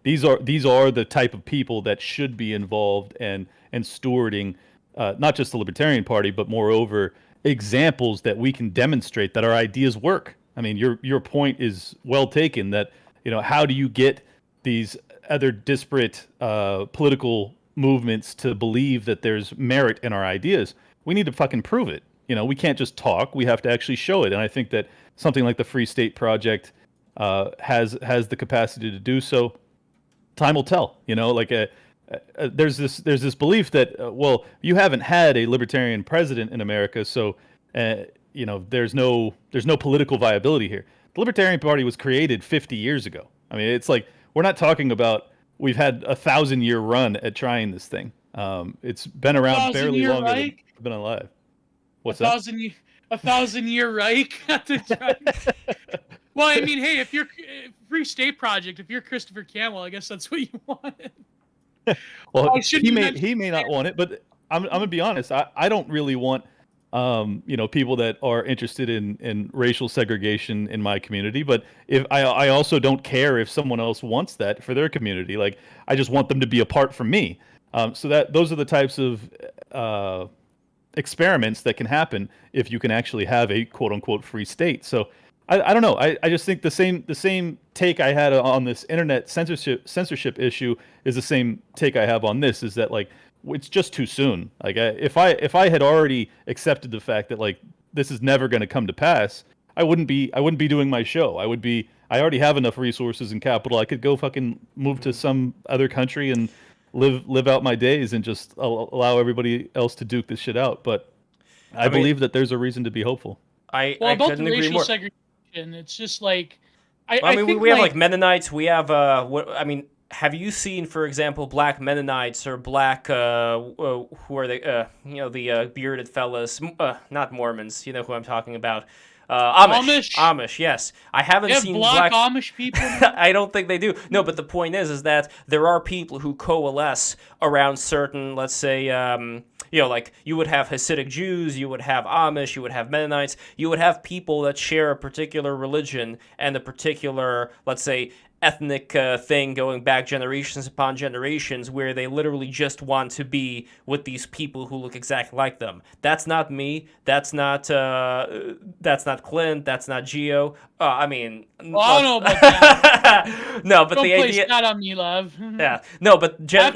these are the type of people that should be involved and stewarding not just the Libertarian Party, but moreover examples that we can demonstrate that our ideas work. I mean, your point is well taken. That how do you get these other disparate political movements to believe that there's merit in our ideas? We need to fucking prove it. We can't just talk. We have to actually show it. And I think that something like the Free State Project has the capacity to do so. Time will tell. There's this belief that well, you haven't had a libertarian president in America, so there's no political viability here. The Libertarian Party was created 50 years ago. I mean, it's like we're not talking about we've had a 1,000-year run at trying this thing. It's been around barely longer than I've been alive. What's that? 1,000-year Reich at the time. Well, I mean, hey, if you're Free State Project, if you're Christopher Canwell, I guess that's what you wanted. Well, he may not want it, but I'm gonna be honest. I don't really want people that are interested in racial segregation in my community. But if I also don't care if someone else wants that for their community. Like, I just want them to be apart from me. So that those are the types of experiments that can happen if you can actually have a quote unquote free state. So I don't know. I just think the same take I had on this internet censorship issue is the same take I have on this. Is that, like, it's just too soon. Like, if I had already accepted the fact that, like, this is never going to come to pass, I wouldn't be doing my show. I already have enough resources and capital. I could go fucking move to some other country and live out my days and just allow everybody else to duke this shit out. But I believe that there's a reason to be hopeful. I about couldn't the agree racial more. segregation, it's just like I mean, think we have like Mennonites. We have have you seen, for example, black Mennonites or black who are they? The bearded fellas, not Mormons. You know who I'm talking about. Amish, yes. I haven't seen black Amish people. I don't think they do. No, but the point is that there are people who coalesce around certain, let's say, like you would have Hasidic Jews, you would have Amish, you would have Mennonites, you would have people that share a particular religion and a particular, let's say, ethnic thing going back generations upon generations, where they literally just want to be with these people who look exactly like them. That's not me. That's not Clint. That's not Gio. I mean, well, I don't know about that. No, but don't the place idea. that on me, Lev. Yeah, no, but Gio.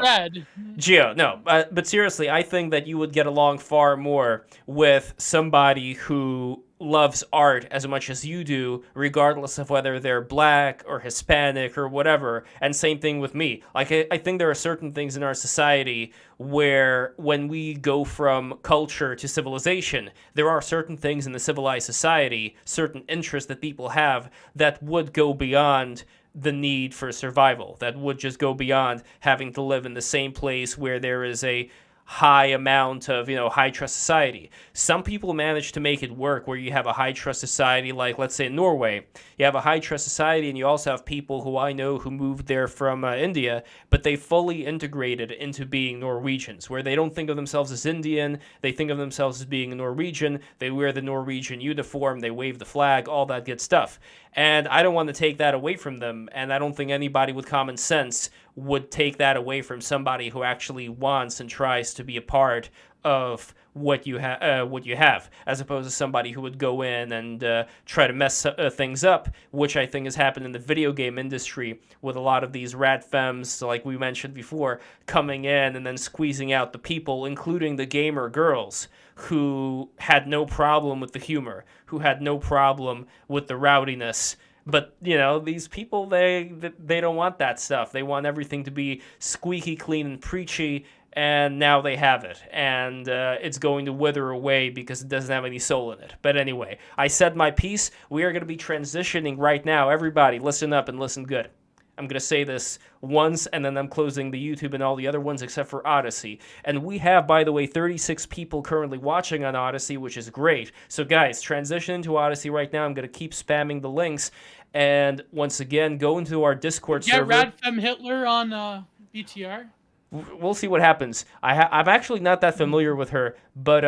Cred. Gio, no, but seriously, I think that you would get along far more with somebody who loves art as much as you do, regardless of whether they're black or Hispanic or whatever. And same thing with me. Like, I think there are certain things in our society where when we go from culture to civilization, there are certain things in the civilized society, certain interests that people have that would go beyond the need for survival, that would just go beyond having to live in the same place where there is a high amount of, high trust society. Some people manage to make it work where you have a high trust society, like, let's say, in Norway. You have a high trust society, and you also have people who I know who moved there from India, but they fully integrated into being Norwegians, where they don't think of themselves as Indian, they think of themselves as being Norwegian, they wear the Norwegian uniform, they wave the flag, all that good stuff. And I don't want to take that away from them, and I don't think anybody with common sense would take that away from somebody who actually wants and tries to be a part of what you have, as opposed to somebody who would go in and try to mess things up, which I think has happened in the video game industry with a lot of these rat femmes, like we mentioned before, coming in and then squeezing out the people, including the gamer girls, who had no problem with the humor, who had no problem with the rowdiness. But, you know, these people, they don't want that stuff. They want everything to be squeaky clean and preachy, and now they have it. And it's going to wither away because it doesn't have any soul in it. But anyway, I said my piece. We are going to be transitioning right now. Everybody, listen up and listen good. I'm going to say this once, and then I'm closing the YouTube and all the other ones except for Odyssey. And we have, by the way, 36 people currently watching on Odyssey, which is great. So, guys, transition to Odyssey right now. I'm going to keep spamming the links. And once again, go into our Discord server. Get Radfem Hitler on BTR. We'll see what happens. I'm actually not that familiar with her, but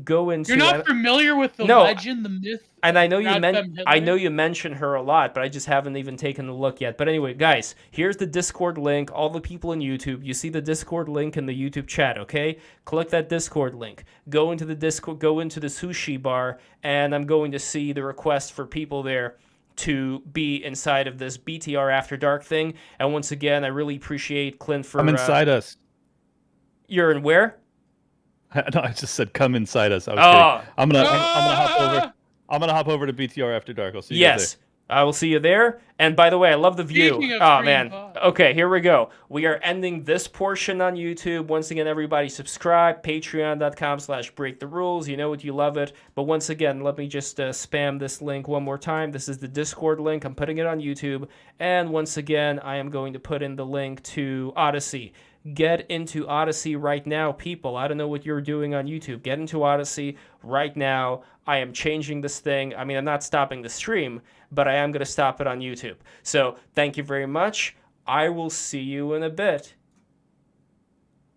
go into. You're not familiar with the legend, the myth. And I know you mentioned her a lot, but I just haven't even taken a look yet. But anyway, guys, here's the Discord link. All the people in YouTube, you see the Discord link in the YouTube chat, okay? Click that Discord link. Go into the Discord. Go into the sushi bar, and I'm going to see the request for people there to be inside of this BTR After Dark thing. And once again, I really appreciate Clint for... Come inside us. You're in where? No, I just said come inside us. I was kidding. I'm gonna hop over. I'm gonna hop over to BTR After Dark. I'll see you guys there. I will see you there. And by the way, I love the view. Oh, man. Pod. Okay, here we go. We are ending this portion on YouTube. Once again, everybody subscribe. Patreon.com/breaktherules. You know it, you love it. But once again, let me just spam this link one more time. This is the Discord link. I'm putting it on YouTube. And once again, I am going to put in the link to Odyssey. Get into Odyssey right now, people. I don't know what you're doing on YouTube. Get into Odyssey right now. I am changing this thing. I mean, I'm not stopping the stream, but I am going to stop it on YouTube. So thank you very much. I will see you in a bit.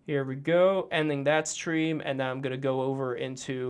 Here we go. Ending that stream, and now I'm going to go over into...